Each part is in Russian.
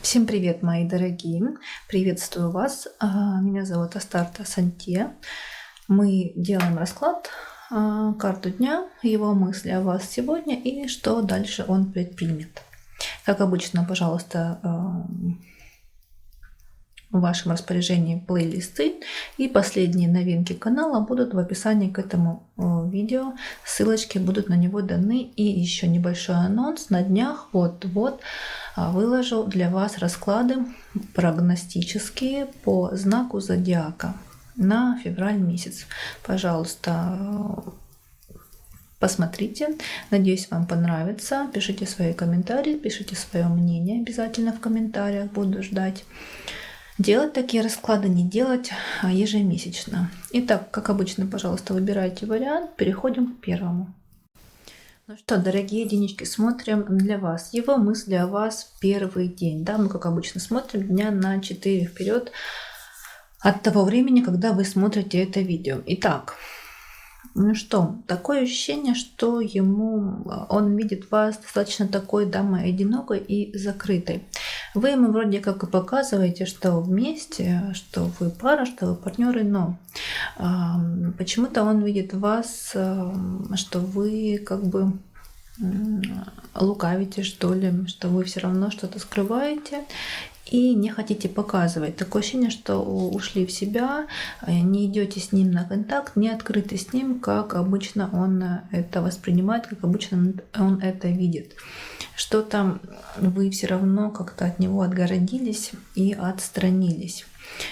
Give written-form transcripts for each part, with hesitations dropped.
Всем привет, мои дорогие! Приветствую вас! Меня зовут Астарта Сантье. Мы делаем расклад, карту дня, его мысли о вас сегодня и что дальше он предпримет. Как обычно, пожалуйста, в вашем распоряжении плейлисты и последние новинки канала будут в описании к этому видео. Ссылочки будут на него даны. И еще небольшой анонс. На днях вот-вот выложу для вас расклады прогностические по знаку зодиака на февраль месяц. Пожалуйста, посмотрите. Надеюсь, вам понравится. Пишите свои комментарии, пишите свое мнение обязательно в комментариях. Буду ждать. Делать такие расклады не делать ежемесячно. Итак, как обычно, пожалуйста, выбирайте вариант. Переходим к первому. Ну что, дорогие единички, смотрим для вас. Его мысли о вас в первый день. Да, мы, как обычно, смотрим дня на 4 вперед от того времени, когда вы смотрите это видео. Итак, ну что, такое ощущение, что он видит вас достаточно такой дамой одинокой и закрытой. Вы ему вроде как и показываете, что вместе, что вы пара, что вы партнеры, но почему-то он видит вас, что вы как бы лукавите, что ли, что вы все равно что-то скрываете и не хотите показывать. Такое ощущение, что ушли в себя, не идете с ним на контакт, не открыты с ним, как обычно он это воспринимает, как обычно он это видит. Что-то вы все равно как-то от него отгородились и отстранились.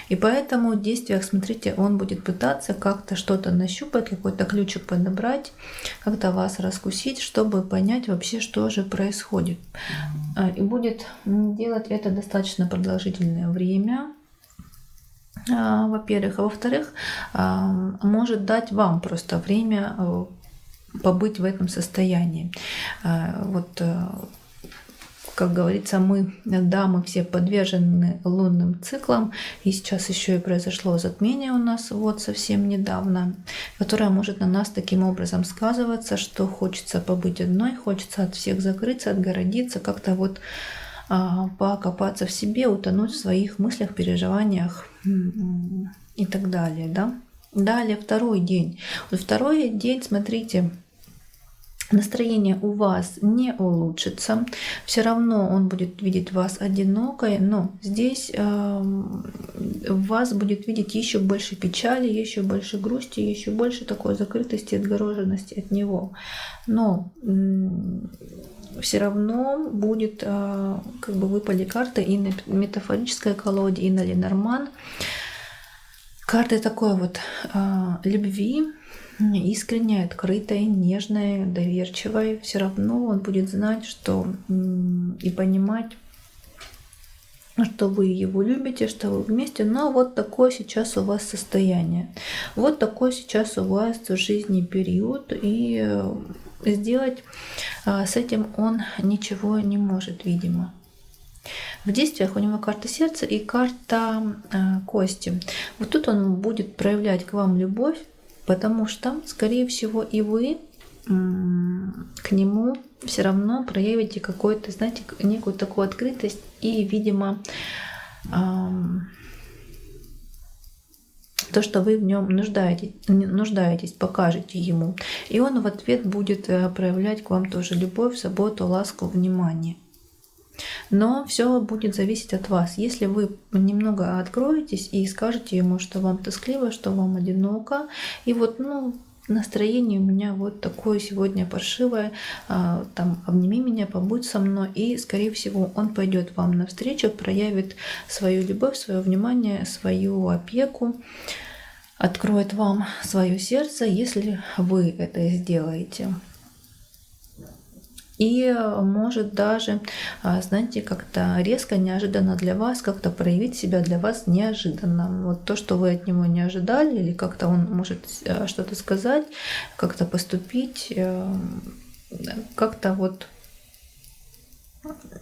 И поэтому в действиях, смотрите, он будет пытаться как-то что-то нащупать, какой-то ключик подобрать, как-то вас раскусить, чтобы понять вообще, что же происходит. И будет делать это достаточно продолжительное время, во-первых. А во-вторых, может дать вам просто время побыть в этом состоянии. Вот, как говорится, мы все подвержены лунным циклам, и сейчас еще и произошло затмение у нас вот совсем недавно, которое может на нас таким образом сказываться, что хочется побыть одной, хочется от всех закрыться, отгородиться, как-то вот покопаться в себе, утонуть в своих мыслях, переживаниях и так далее, да. Далее второй день. Вот второй день, смотрите, настроение у вас не улучшится, все равно он будет видеть вас одинокой, но здесь вас будет видеть еще больше печали, еще больше грусти, еще больше такой закрытости, отгороженности от него. Но все равно будет, как бы выпали карты и на метафорической колоде, и на Ленорман. Карты такой вот любви, искренней, открытой, нежной, доверчивой. Все равно он будет знать, что и понимать, что вы его любите, что вы вместе. Но вот такое сейчас у вас состояние. Вот такой сейчас у вас в жизни период. И сделать с этим он ничего не может, видимо. В действиях у него карта сердца и карта кости. Вот тут он будет проявлять к вам любовь, потому что, скорее всего, и вы к нему все равно проявите какую-то, знаете, некую такую открытость и, видимо, то, что вы в нем нуждаетесь, покажете ему. И он в ответ будет проявлять к вам тоже любовь, заботу, ласку, внимание. Но все будет зависеть от вас. Если вы немного откроетесь и скажете ему, что вам тоскливо, что вам одиноко, и вот, настроение у меня вот такое сегодня паршивое, там, обними меня, побудь со мной, и, скорее всего, он пойдет вам навстречу, проявит свою любовь, свое внимание, свою опеку, откроет вам свое сердце, если вы это сделаете. И может даже, знаете, как-то резко, неожиданно для вас, как-то проявить себя для вас неожиданно. Вот то, что вы от него не ожидали, или как-то он может что-то сказать, как-то поступить, как-то вот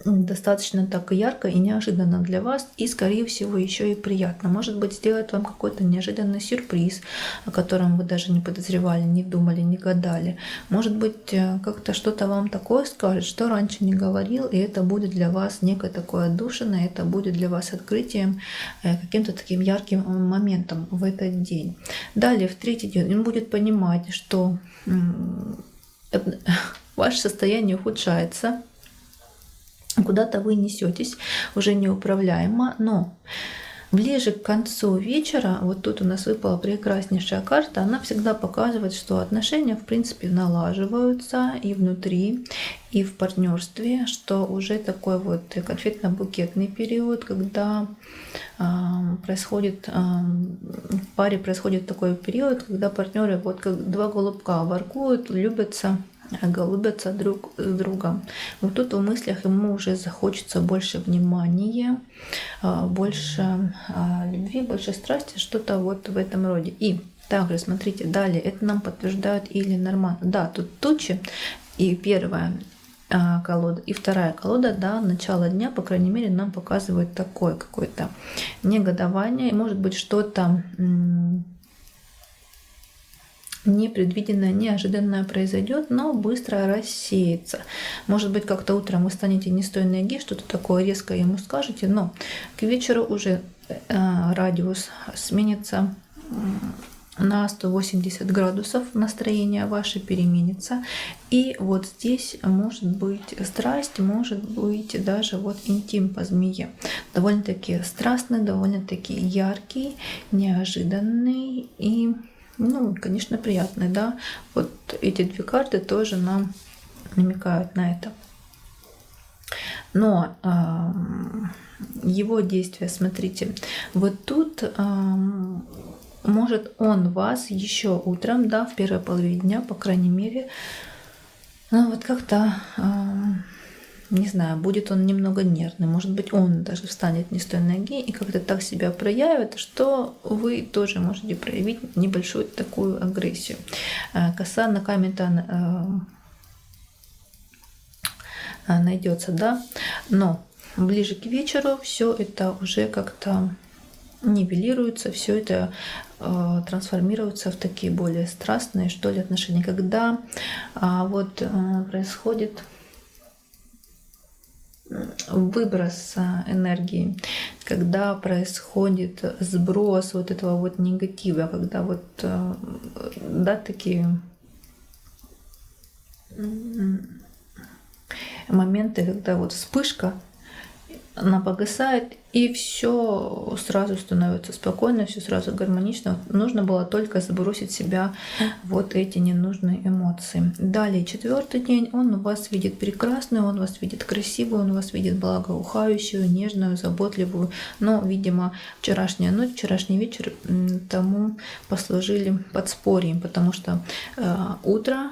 достаточно так ярко и неожиданно для вас, и, скорее всего, еще и приятно. Может быть, сделает вам какой-то неожиданный сюрприз, о котором вы даже не подозревали, не думали, не гадали. Может быть, как-то что-то вам такое скажет, что раньше не говорил, и это будет для вас некое такое отдушиной, это будет для вас открытием, каким-то таким ярким моментом в этот день. Далее, в третий день, он будет понимать, что ваше состояние ухудшается, куда-то вы несетесь, уже неуправляемо, но ближе к концу вечера, вот тут у нас выпала прекраснейшая карта, она всегда показывает, что отношения, в принципе, налаживаются и внутри, и в партнерстве, что уже такой вот конфетно-букетный период, когда происходит в паре происходит такой период, когда партнеры вот как два голубка воркуют, любятся, голубятся друг с другом. Вот тут в мыслях ему уже захочется больше внимания, больше любви, больше страсти, что-то вот в этом роде. И также, смотрите, далее это нам подтверждают и Ленорман. Да, тут тучи, и первая колода и вторая колода, да, начало дня, по крайней мере, нам показывает такое какое-то негодование, может быть, что-то непредвиденное, неожиданное произойдет, но быстро рассеется. Может быть, как-то утром вы станете не с той ноги, что-то такое резкое ему скажете, но к вечеру уже радиус сменится на 180 градусов, настроение ваше переменится. И вот здесь может быть страсть, может быть даже вот интим по змее. Довольно-таки страстный, довольно-таки яркий, неожиданный и, ну, конечно, приятный, да. Вот эти две карты тоже нам намекают на это. Но его действия, смотрите, вот тут может он вас еще утром, да, в первой половине дня, по крайней мере, ну вот как-то, не знаю, будет он немного нервный, может быть, он даже встанет не с той ноги и как-то так себя проявит, что вы тоже можете проявить небольшую такую агрессию. Коса на камень-то найдется, да, но ближе к вечеру все это уже как-то нивелируется, все это трансформируется в такие более страстные, что ли, отношения, когда вот происходит выброс энергии, когда происходит сброс вот этого вот негатива, когда вот, да, такие моменты, когда вот вспышка, она погасает, и все сразу становится спокойно, все сразу гармонично. Нужно было только сбросить с себя вот эти ненужные эмоции. Далее, четвертый день, он у вас видит прекрасную, он вас видит красивую, он вас видит благоухающую, нежную, заботливую. Но, видимо, вчерашняя ночь, вчерашний вечер тому послужили подспорьем, потому что утро,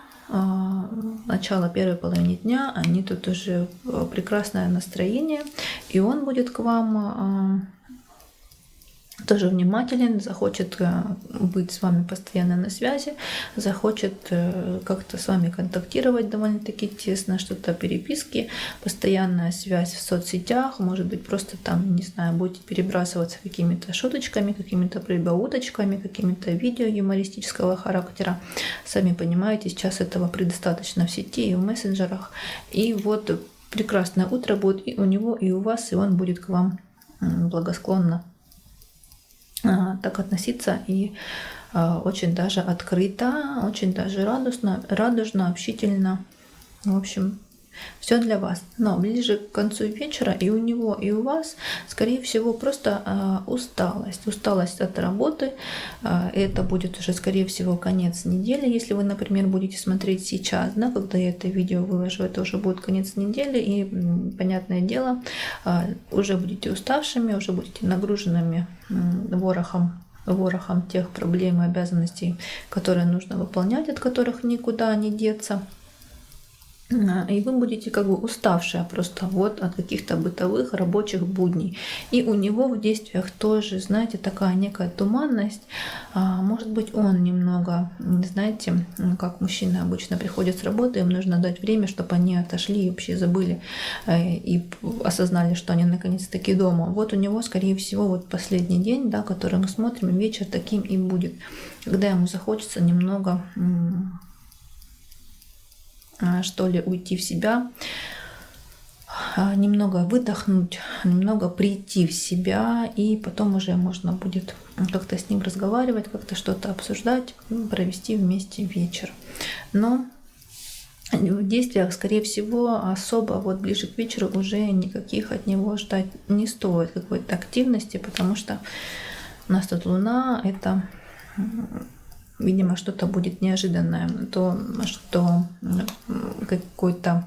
начало первой половины дня, они тут уже прекрасное настроение, и он будет к вам тоже внимателен, захочет быть с вами постоянно на связи, захочет как-то с вами контактировать довольно-таки тесно, что-то переписки, постоянная связь в соцсетях, может быть, просто там, не знаю, будете перебрасываться какими-то шуточками, какими-то прибауточками, какими-то видео юмористического характера. Сами понимаете, сейчас этого предостаточно в сети и в мессенджерах. И вот прекрасное утро будет и у него, и у вас, и он будет к вам благосклонно так относиться и очень даже открыто, очень даже радужно, общительно. В общем, все для вас. Но ближе к концу вечера и у него, и у вас, скорее всего, просто усталость от работы. Это будет уже, скорее всего, конец недели. Если вы, например, будете смотреть сейчас, да, когда я это видео выложу, это уже будет конец недели, и, понятное дело, уже будете уставшими, уже будете нагруженными ворохом тех проблем и обязанностей, которые нужно выполнять, от которых никуда не деться. И вы будете как бы уставшая просто вот от каких-то бытовых рабочих будней. И у него в действиях тоже, знаете, такая некая туманность. Может быть, он немного, знаете, как мужчины обычно приходят с работы, им нужно дать время, чтобы они отошли и вообще забыли и осознали, что они наконец-таки дома. Вот у него, скорее всего, вот последний день, да, который мы смотрим, вечер таким и будет, когда ему захочется немного, что ли, уйти в себя, немного выдохнуть, немного прийти в себя, и потом уже можно будет как-то с ним разговаривать, как-то что-то обсуждать, провести вместе вечер. Но в действиях, скорее всего, особо вот ближе к вечеру уже никаких от него ждать не стоит, какой-то активности, потому что у нас тут Луна, это, видимо, что-то будет неожиданное, то, что какой-то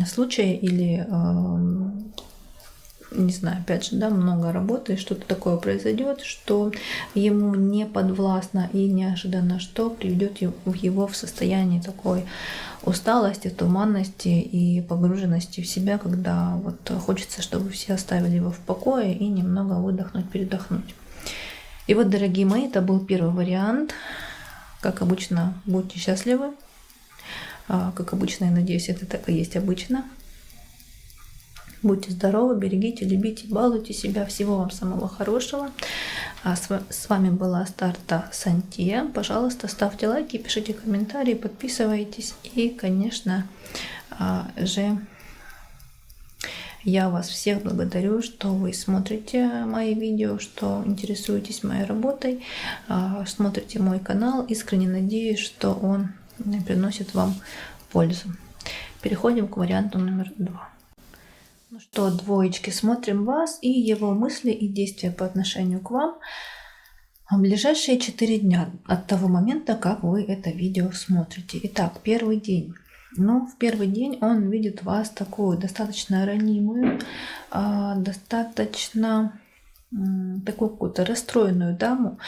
случай или, не знаю, опять же, да, много работы, что-то такое произойдет, что ему не подвластно и неожиданно, что приведет его в состояние такой усталости, туманности и погруженности в себя, когда вот хочется, чтобы все оставили его в покое и немного выдохнуть, передохнуть. И вот, дорогие мои, это был первый вариант. Как обычно, будьте счастливы. Как обычно, я надеюсь, это так и есть обычно. Будьте здоровы, берегите, любите, балуйте себя. Всего вам самого хорошего. С вами была Астарта Сантья. Пожалуйста, ставьте лайки, пишите комментарии, подписывайтесь. И, конечно же, я вас всех благодарю, что вы смотрите мои видео, что интересуетесь моей работой, смотрите мой канал. Искренне надеюсь, что он приносит вам пользу. Переходим к варианту номер 2. Ну что, двоечки, смотрим вас и его мысли и действия по отношению к вам в ближайшие 4 дня от того момента, как вы это видео смотрите. Итак, первый день. Ну, в первый день он видит вас такую достаточно ранимую, достаточно такую какую-то расстроенную даму,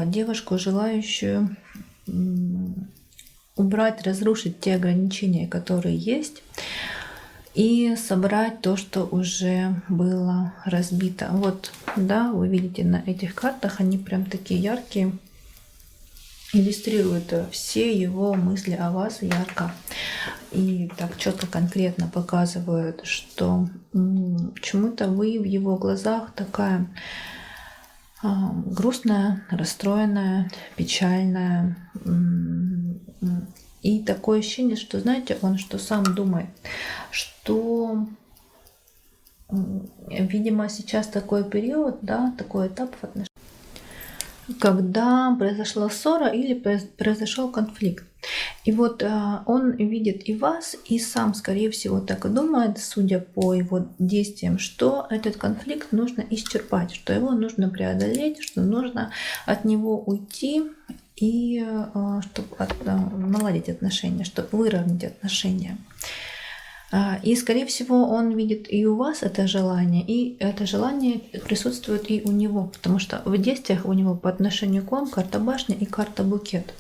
девушку, желающую убрать, разрушить те ограничения, которые есть, и собрать то, что уже было разбито. Вот, да, вы видите на этих картах, они прям такие яркие, иллюстрируют все его мысли о вас ярко. И так четко, конкретно показывают, что почему-то вы в его глазах такая грустная, расстроенная, печальная. И такое ощущение, что, знаете, он что сам думает, что, видимо, сейчас такой период, да, такой этап в отношениях, когда произошла ссора или произошел конфликт. И вот он видит и вас, и сам, скорее всего, так и думает, судя по его действиям, что этот конфликт нужно исчерпать, что его нужно преодолеть, что нужно от него уйти и чтобы наладить отношения, чтобы выровнять отношения. И, скорее всего, он видит и у вас это желание, и это желание присутствует и у него, потому что в действиях у него по отношению к вам карта башня и карта букет.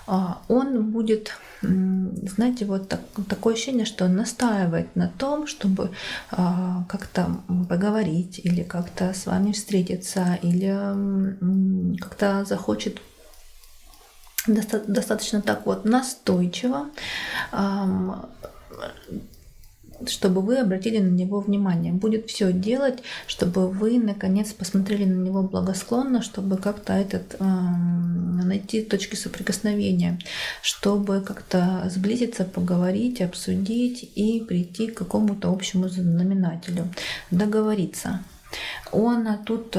Он будет, знаете, вот такое ощущение, что он настаивает на том, чтобы как-то поговорить или как-то с вами встретиться, или как-то захочет достаточно так вот настойчиво, чтобы вы обратили на него внимание. Будет все делать, чтобы вы наконец посмотрели на него благосклонно, чтобы как-то найти точки соприкосновения, чтобы как-то сблизиться, поговорить, обсудить и прийти к какому-то общему знаменателю, договориться. Тут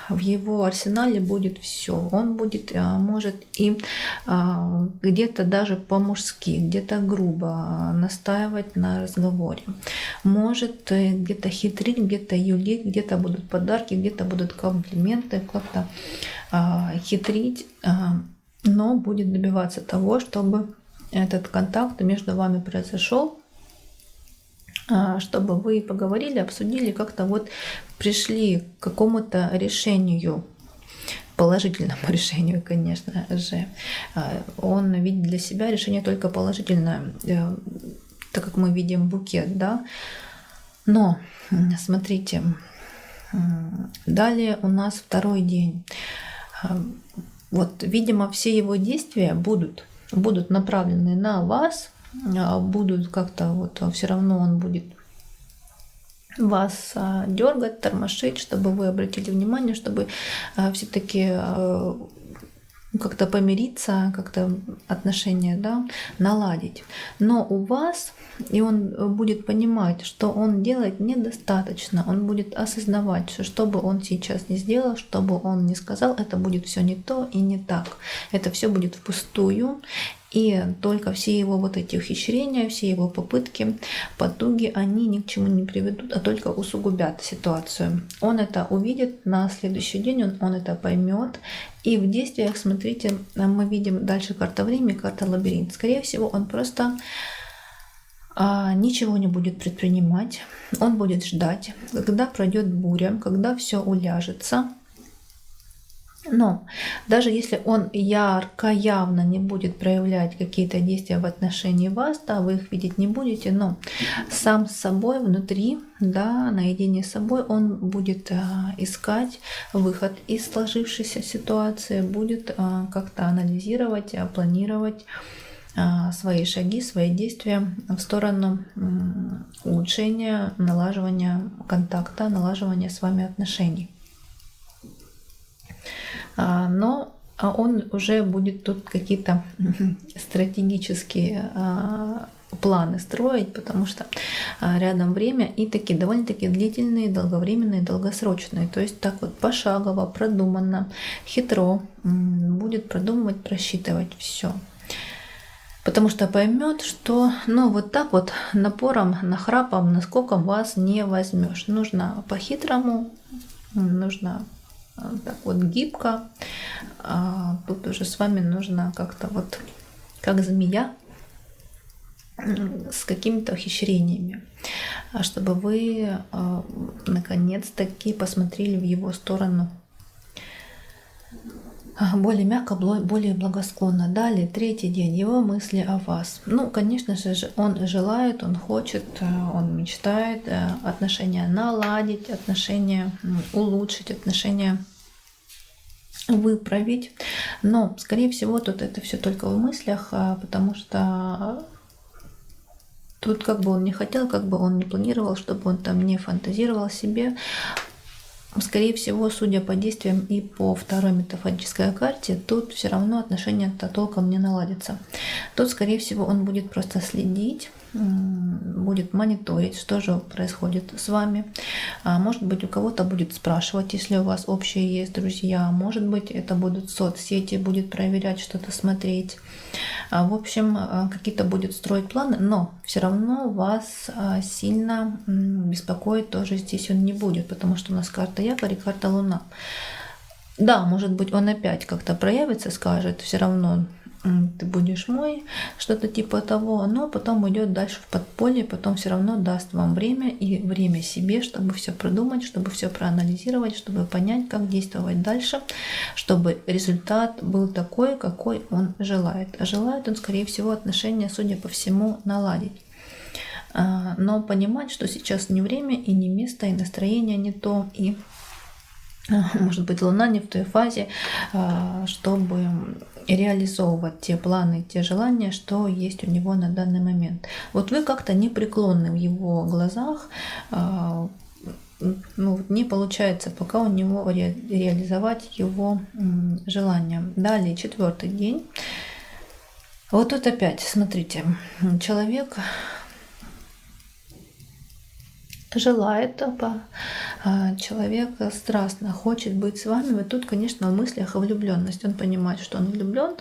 в его арсенале будет все. Он будет, может и где-то даже по-мужски, где-то грубо настаивать на разговоре. Может где-то хитрить, где-то юлить, где-то будут подарки, где-то будут комплименты, как-то хитрить, но будет добиваться того, чтобы этот контакт между вами произошел, чтобы вы поговорили, обсудили, как-то вот пришли к какому-то решению. положительному решению, конечно же. Он видит для себя решение только положительное, так как мы видим букет, да. Но, смотрите, далее у нас второй день. Вот, видимо, все его действия будут направлены на вас, будут как-то вот все равно он будет вас дергать, тормошить, чтобы вы обратили внимание, чтобы все-таки как-то помириться, как-то отношения, да, наладить. Но у вас, и он будет понимать, что он делает недостаточно, он будет осознавать, что бы он сейчас не сделал, что бы он ни сказал, это будет все не то и не так. Это все будет впустую. И только все его вот эти ухищрения, все его попытки, потуги, они ни к чему не приведут, а только усугубят ситуацию. Он это увидит на следующий день, он это поймет. И в действиях, смотрите, мы видим дальше карта время, карта лабиринт. Скорее всего, он просто ничего не будет предпринимать, он будет ждать, когда пройдет буря, когда все уляжется. Но даже если он ярко, явно не будет проявлять какие-то действия в отношении вас, да, вы их видеть не будете, но сам с собой внутри, да, наедине с собой он будет искать выход из сложившейся ситуации, будет как-то анализировать, планировать свои шаги, свои действия в сторону улучшения, налаживания контакта, налаживания с вами отношений. Но он уже будет тут какие-то стратегические планы строить, потому что рядом время и такие довольно-таки длительные, долговременные, долгосрочные. То есть так вот пошагово, продуманно, хитро будет продумывать, просчитывать все. Потому что поймет, что вот так вот напором, нахрапом, наскоком вас не возьмешь. Нужно по-хитрому, нужно так вот гибко. Тут уже с вами нужно как-то вот как змея с какими-то ухищрениями, чтобы вы наконец-таки посмотрели в его сторону более мягко, более благосклонно. Далее, третий день, его мысли о вас. Конечно же, он желает, он хочет, он мечтает отношения наладить, отношения улучшить, отношения выправить. Но, скорее всего, тут это все только в мыслях, потому что тут как бы он не хотел, как бы он не планировал, чтобы он там не фантазировал себе. Скорее всего, судя по действиям и по второй метафорической карте, тут все равно отношения-то толком не наладятся. Тут, скорее всего, он будет просто следить, будет мониторить, что же происходит с вами. Может быть, у кого-то будет спрашивать, если у вас общие есть друзья. Может быть, это будут соцсети, будет проверять, что-то смотреть. В общем, какие-то будет строить планы, но все равно вас сильно беспокоить тоже здесь он не будет, потому что у нас карта якорь и карта луна. Да, может быть, он опять как-то проявится, скажет, все равно ты будешь мой, что-то типа того, но потом идет дальше в подполье, потом все равно даст вам время и время себе, чтобы все продумать, чтобы все проанализировать, чтобы понять, как действовать дальше, чтобы результат был такой, какой он желает. А желает он, скорее всего, отношения, судя по всему, наладить. Но понимать, что сейчас не время и не место, и настроение не то, и может быть, Луна не в той фазе, чтобы реализовывать те планы, те желания, что есть у него на данный момент. Вот вы как-то непреклонны в его глазах, не получается пока у него реализовать его желания. Далее, четвертый день. Вот тут опять, смотрите, человек желает, человек страстно хочет быть с вами. Вот тут, конечно, в мыслях влюбленность. Он понимает, что он влюблен,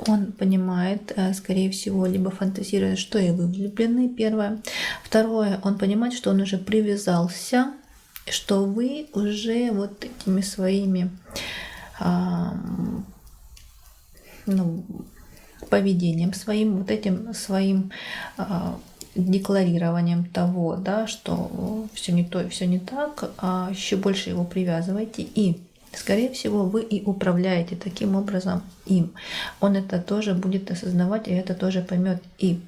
он понимает, скорее всего, либо фантазирует, что и вы влюблены, первое. Второе, он понимает, что он уже привязался, что вы уже вот этими своими поведением своим, вот этим своим декларированием того, что все не то и все не так, еще больше его привязываете. И Скорее всего, вы и управляете таким образом им. Он это тоже будет осознавать, и это тоже поймет. И,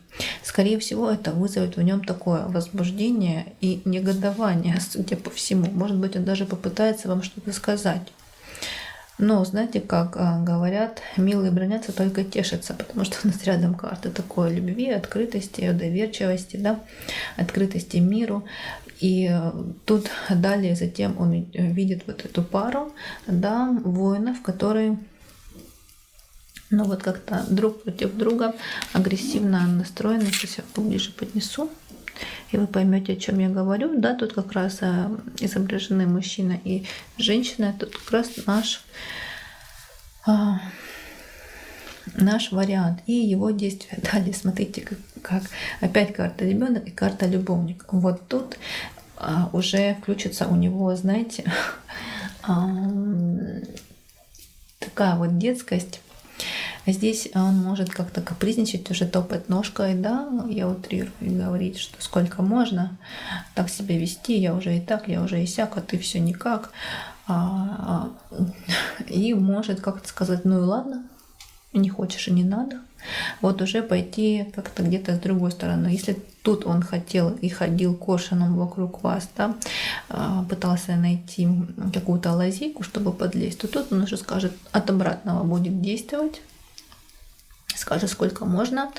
скорее всего, это вызовет в нем такое возбуждение и негодование, судя по всему. Может быть, он даже попытается вам что-то сказать. Но, знаете, как говорят, милые бронятся, только тешатся, потому что у нас рядом карты такой любви, открытости, доверчивости, да, открытости миру. И тут далее затем он видит вот эту пару, да, воинов, которые, ну вот как-то друг против друга агрессивно настроены. Сейчас я поближе поднесу, и вы поймете, о чем я говорю. Да, тут как раз изображены мужчина и женщина. Тут как раз наш вариант и его действия. Далее смотрите, как опять карта ребенок и карта любовник. Вот тут уже включится у него, знаете, такая вот детскость. Здесь он может как-то капризничать, уже топать ножкой, да, я утрирую, и говорить, что сколько можно так себя вести, я уже и так, я уже и сяк, а ты все никак. И может как-то сказать, ну и ладно, не хочешь и не надо. Вот уже пойти как-то где-то с другой стороны. Если тут он хотел и ходил коршуном вокруг вас, да, пытался найти какую-то лазейку, чтобы подлезть, то тут он уже скажет, от обратного будет действовать. Скажет, сколько можно,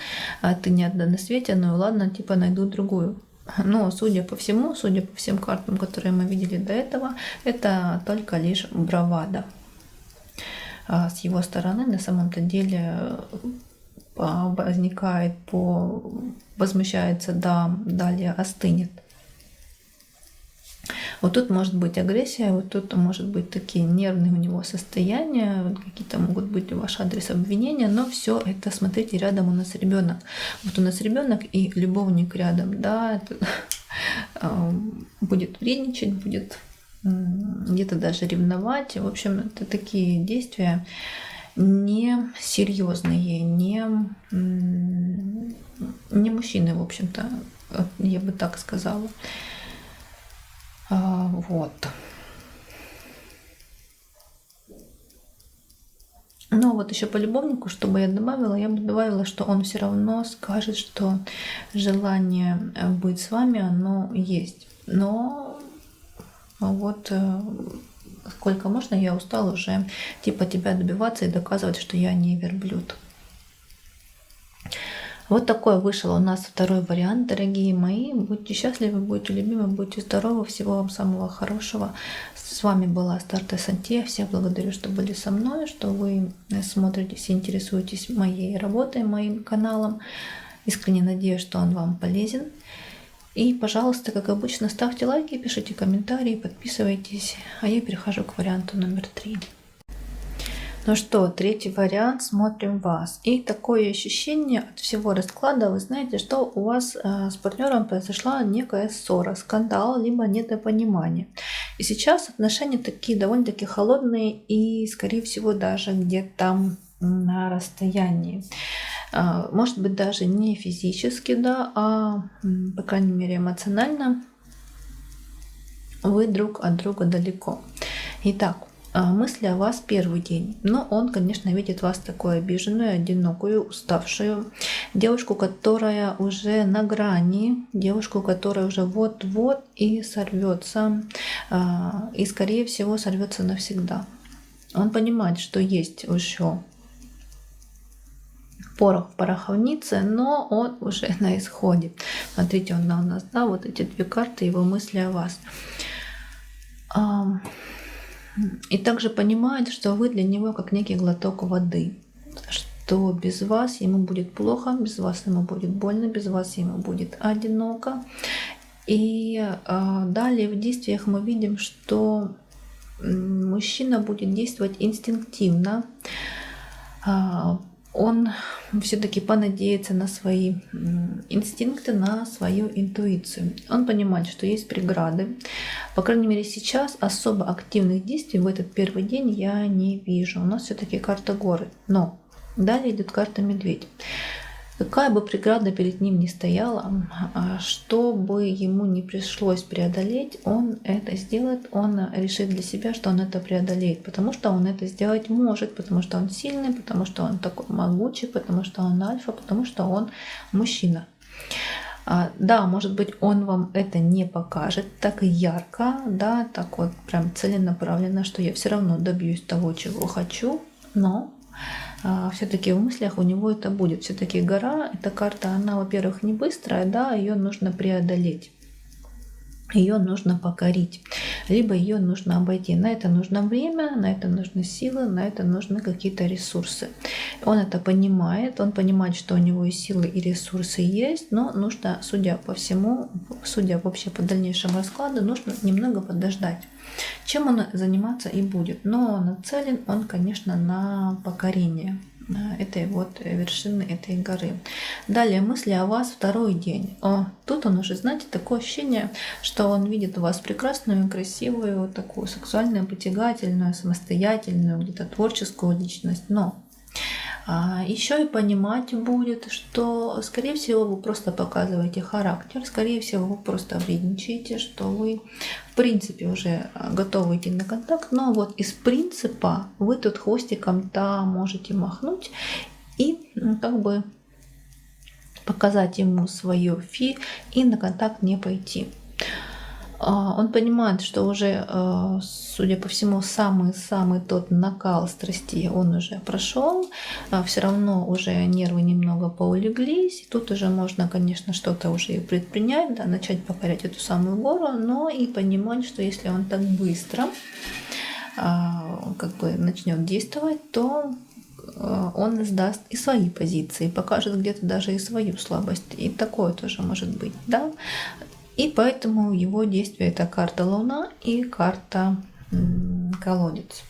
ты не одна на свете, ну и ладно, типа найду другую. Но судя по всему, судя по всем картам, которые мы видели до этого, это только лишь бравада с его стороны. На самом-то деле возникает, возмущается, да, далее остынет. Вот тут может быть агрессия, вот тут может быть такие нервные у него состояния, какие-то могут быть в ваш адрес обвинения, но все это, смотрите, рядом у нас ребенок. Вот у нас ребенок и любовник рядом, да, будет вредничать, будет где-то даже ревновать. В общем, это такие действия несерьезные, не мужчины, в общем-то, я бы так сказала. Вот. Но вот еще по любовнику, чтобы я бы добавила, что он все равно скажет, что желание быть с вами, оно есть. Но вот сколько можно, я устала уже типа тебя добиваться и доказывать, что я не верблюд. Вот такой вышел у нас второй вариант, дорогие мои. Будьте счастливы, будьте любимы, будьте здоровы. Всего вам самого хорошего. С вами была Астарта Сантья. Всех благодарю, что были со мной, что вы смотритесь и интересуетесь моей работой, моим каналом. Искренне надеюсь, что он вам полезен. И, пожалуйста, как обычно, ставьте лайки, пишите комментарии, подписывайтесь. А я перехожу к варианту номер 3. Ну что, третий вариант, смотрим вас. И такое ощущение от всего расклада, вы знаете, что у вас с партнером произошла некая ссора, скандал, либо недопонимание. И сейчас отношения такие довольно-таки холодные и, скорее всего, даже где-то на расстоянии. Может быть, даже не физически, да, а, по крайней мере, эмоционально вы друг от друга далеко. Итак, мысли о вас первый день. Но он, конечно, видит вас такой обиженную, одинокую, уставшую. Девушку, которая уже на грани. Девушку, которая уже вот-вот и сорвется. И, скорее всего, сорвется навсегда. Он понимает, что есть еще порох в пороховнице, но он уже на исходе. Смотрите, он у нас, да, вот эти две карты, его мысли о вас. И также понимает, что вы для него как некий глоток воды, что без вас ему будет плохо, без вас ему будет больно, без вас ему будет одиноко. И далее в действиях мы видим, что мужчина будет действовать инстинктивно. Он все-таки понадеется на свои инстинкты, на свою интуицию. Он понимает, что есть преграды. По крайней мере, сейчас особо активных действий в этот первый день я не вижу. У нас все-таки карта горы. Но далее идет карта медведь. Какая бы преграда перед ним ни стояла, что бы ему не пришлось преодолеть, он это сделает, он решит для себя, что он это преодолеет, потому что он это сделать может, потому что он сильный, потому что он такой могучий, потому что он альфа, потому что он мужчина. Да, может быть, он вам это не покажет так ярко, да, так вот прям целенаправленно, что я все равно добьюсь того, чего хочу, но все-таки в мыслях у него это будет. Все-таки гора, эта карта, она, во-первых, не быстрая, да, ее нужно преодолеть. Ее нужно покорить, либо ее нужно обойти. На это нужно время, на это нужны силы, на это нужны какие-то ресурсы. Он это понимает, он понимает, что у него и силы, и ресурсы есть, но нужно, судя по всему, судя вообще по дальнейшему раскладу, нужно немного подождать. Чем он заниматься и будет. Но нацелен он, конечно, на покорение этой вот вершины этой горы. Далее мысли о вас второй день. Тут он уже, знаете, такое ощущение, что он видит вас прекрасную, красивую, такую сексуальную, притягательную, самостоятельную, где-то творческую личность. Но еще и понимать будет, что, скорее всего, вы просто показываете характер, скорее всего, вы просто вредничаете, что вы, в принципе, уже готовы идти на контакт, но вот из принципа вы тут хвостиком-то можете махнуть и как бы показать ему свое фи и на контакт не пойти. Он понимает, что уже, судя по всему, самый тот накал страстей он уже прошел, все равно уже нервы немного поулеглись, тут уже можно, конечно, что-то уже и предпринять, да, начать покорять эту самую гору, но и понимать, что если он так быстро как бы начнет действовать, то он сдаст и свои позиции, покажет где-то даже и свою слабость, и такое тоже может быть, да. И поэтому его действие — это карта Луна и карта Колодец.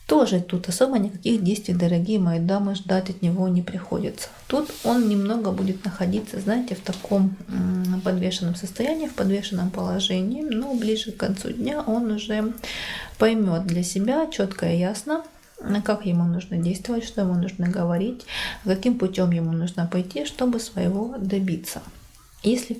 Тоже тут особо никаких действий, дорогие мои дамы, ждать от него не приходится. Тут он немного будет находиться, знаете, в таком подвешенном состоянии, в подвешенном положении, но ближе к концу дня он уже поймет для себя четко и ясно, как ему нужно действовать, что ему нужно говорить, каким путем ему нужно пойти, чтобы своего добиться. Если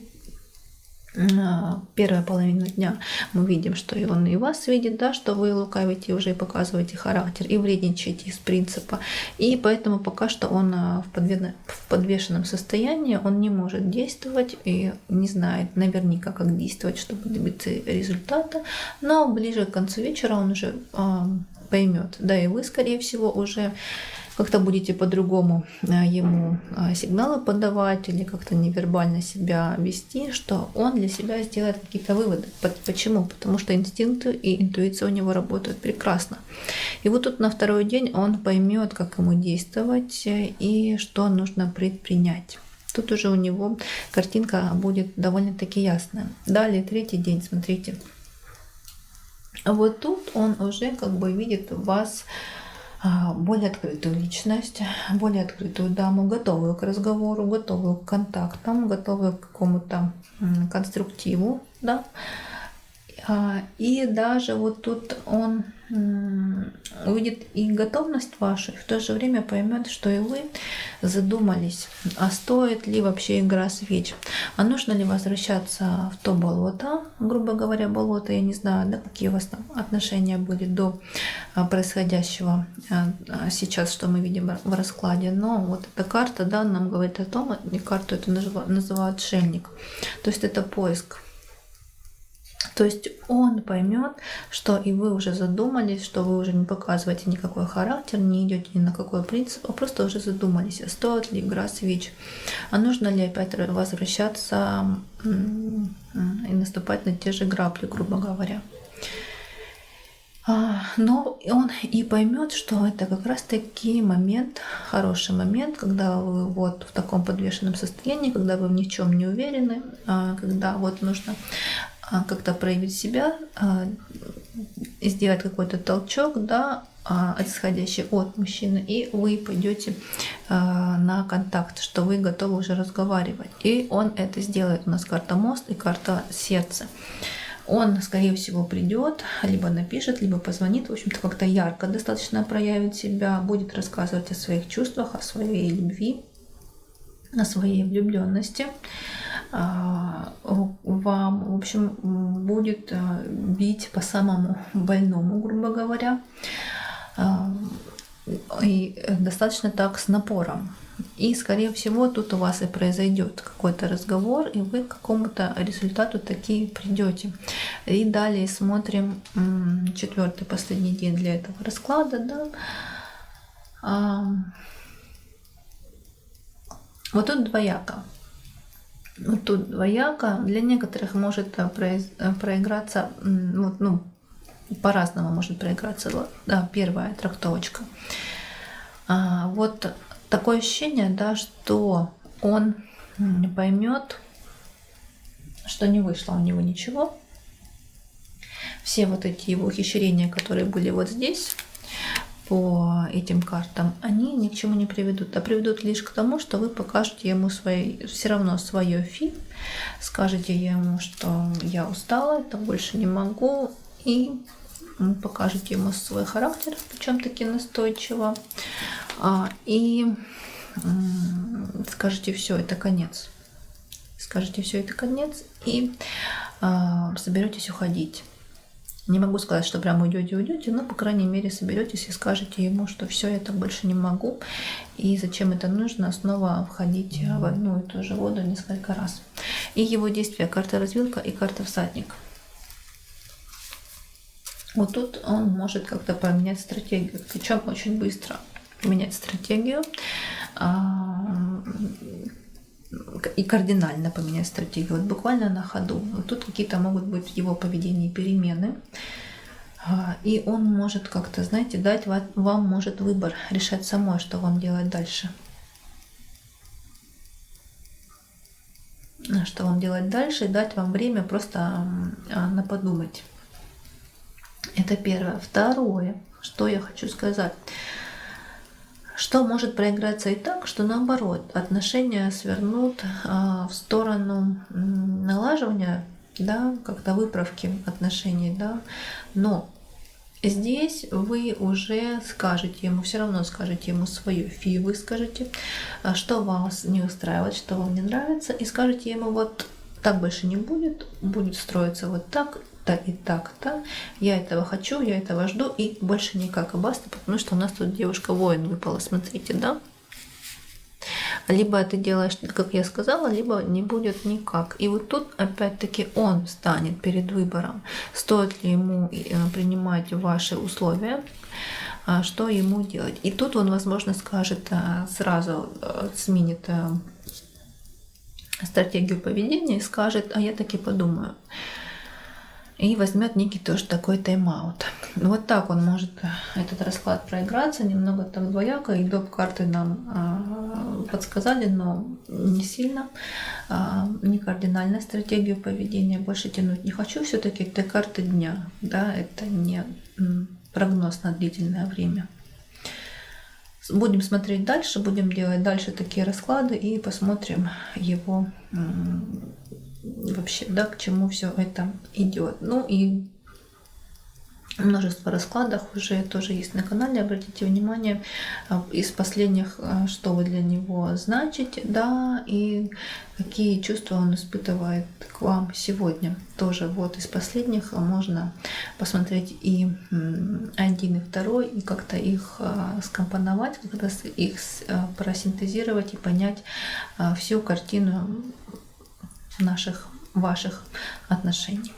первая половина дня мы видим, что и он и вас видит, да, что вы лукавите уже и показываете характер, и вредничаете из принципа. И поэтому пока что он в подвешенном состоянии, он не может действовать и не знает наверняка, как действовать, чтобы добиться результата. Но ближе к концу вечера он уже поймет. Да, и вы, скорее всего, уже как-то будете по-другому ему сигналы подавать или как-то невербально себя вести, что он для себя сделает какие-то выводы. Почему? Потому что инстинкты и интуиция у него работают прекрасно. И вот тут на второй день он поймет, как ему действовать и что нужно предпринять. Тут уже у него картинка будет довольно-таки ясная. Далее третий день, смотрите. Вот тут он уже как бы видит в вас более открытую личность, более открытую даму, готовую к разговору, готовую к контактам, готовую к какому-то конструктиву, да. И даже вот тут он увидит и готовность вашу, и в то же время поймет, что и вы задумались, а стоит ли вообще игра свеч, а нужно ли возвращаться в то болото, грубо говоря, болото, я не знаю, да, какие у вас там отношения были до происходящего сейчас, что мы видим в раскладе, но вот эта карта, да, нам говорит о том, и карту эту называют отшельник, то есть это поиск. То есть он поймет, что и вы уже задумались, что вы уже не показываете никакой характер, не идете ни на какой принцип, а просто уже задумались, стоит ли игра свеч, а нужно ли опять возвращаться и наступать на те же грабли, грубо говоря. Но он и поймет, что это как раз-таки момент, хороший момент, когда вы вот в таком подвешенном состоянии, когда вы ни в чем не уверены, когда вот нужно как-то проявить себя, сделать какой-то толчок, да, исходящий от мужчины, и вы пойдете на контакт, что вы готовы уже разговаривать. И он это сделает. У нас карта мост и карта сердце. Он, скорее всего, придет, либо напишет, либо позвонит, в общем-то, как-то ярко достаточно проявит себя, будет рассказывать о своих чувствах, о своей любви. о своей влюбленности, вам, в общем, будет бить по самому больному, грубо говоря, и достаточно так с напором. И, скорее всего, тут у вас и произойдет какой-то разговор, и вы к какому-то результату таки придете. И далее смотрим 4-й, последний день для этого расклада. Да? Вот тут двояко. Вот тут двояко. Для некоторых может проиграться, по-разному может проиграться. Да, первая трактовочка. Вот такое ощущение, да, что он поймет, что не вышло у него ничего. Все вот эти его ухищрения, которые были вот здесь, по этим картам, они ни к чему не приведут, а приведут лишь к тому, что вы покажете ему все равно свое фи, скажете ему, что я устала, это больше не могу, и покажете ему свой характер, причем таки настойчиво, и скажете: все, это конец. Скажете: все, это конец, и соберетесь уходить. Не могу сказать, что прям уйдете, но, по крайней мере, соберетесь и скажете ему, что все, я так больше не могу, и зачем это нужно снова входить в одну и ту же воду несколько раз. И его действия: карта развилка и карта всадник. Вот тут он может как-то поменять стратегию, причем очень быстро менять стратегию и кардинально поменять стратегию, вот буквально на ходу. Вот тут какие-то могут быть в его поведении перемены, и он может как-то, знаете, дать вам может выбор, решать самой, что вам делать дальше. Что вам делать дальше, и дать вам время просто на подумать. Это первое. Второе, что я хочу сказать. Что может проиграться и так, что наоборот, отношения свернут в сторону налаживания, да, как-то выправки отношений, да, но здесь вы уже скажете ему, все равно скажете ему свое фи, вы скажете, что вас не устраивает, что вам не нравится, и скажете ему: вот так больше не будет, будет строиться вот так-то и так-то, я этого хочу, я этого жду, и больше никак, и баста, потому что у нас тут девушка-воин выпала, смотрите, да? Либо ты делаешь, как я сказала, либо не будет никак. И вот тут опять-таки он станет перед выбором, стоит ли ему принимать ваши условия, что ему делать. И тут он, возможно, скажет, сразу сменит стратегию поведения и скажет: а я таки подумаю. И возьмет некий тоже такой тайм-аут. Вот так он может, этот расклад, проиграться. Немного так двояко. И доп. Карты нам подсказали, но не сильно. Не кардинальная стратегия поведения. Больше тянуть не хочу. Все-таки это карты дня. Да, это не прогноз на длительное время. Будем смотреть дальше, будем делать дальше такие расклады и посмотрим его вообще, да, к чему все это идет. Ну и множество раскладов уже тоже есть на канале. Обратите внимание из последних, что вы для него значите, да, и какие чувства он испытывает к вам сегодня. Тоже вот из последних можно посмотреть и один, и второй, и как-то их скомпоновать, как-то их просинтезировать и понять всю картину ваших отношений.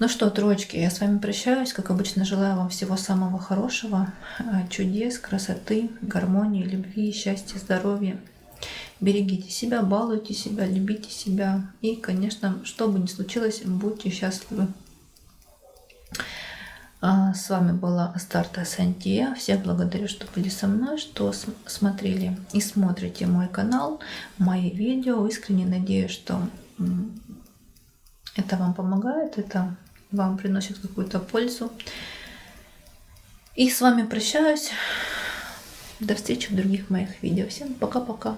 Ну что, троечки, я с вами прощаюсь. Как обычно, желаю вам всего самого хорошего, чудес, красоты, гармонии, любви, счастья, здоровья. Берегите себя, балуйте себя, любите себя. И, конечно, что бы ни случилось, будьте счастливы. С вами была Астарта Сантия. Всех благодарю, что были со мной, что смотрели и смотрите мой канал, мои видео. Искренне надеюсь, что это вам помогает, это вам приносит какую-то пользу. И с вами прощаюсь. До встречи в других моих видео. Всем пока-пока.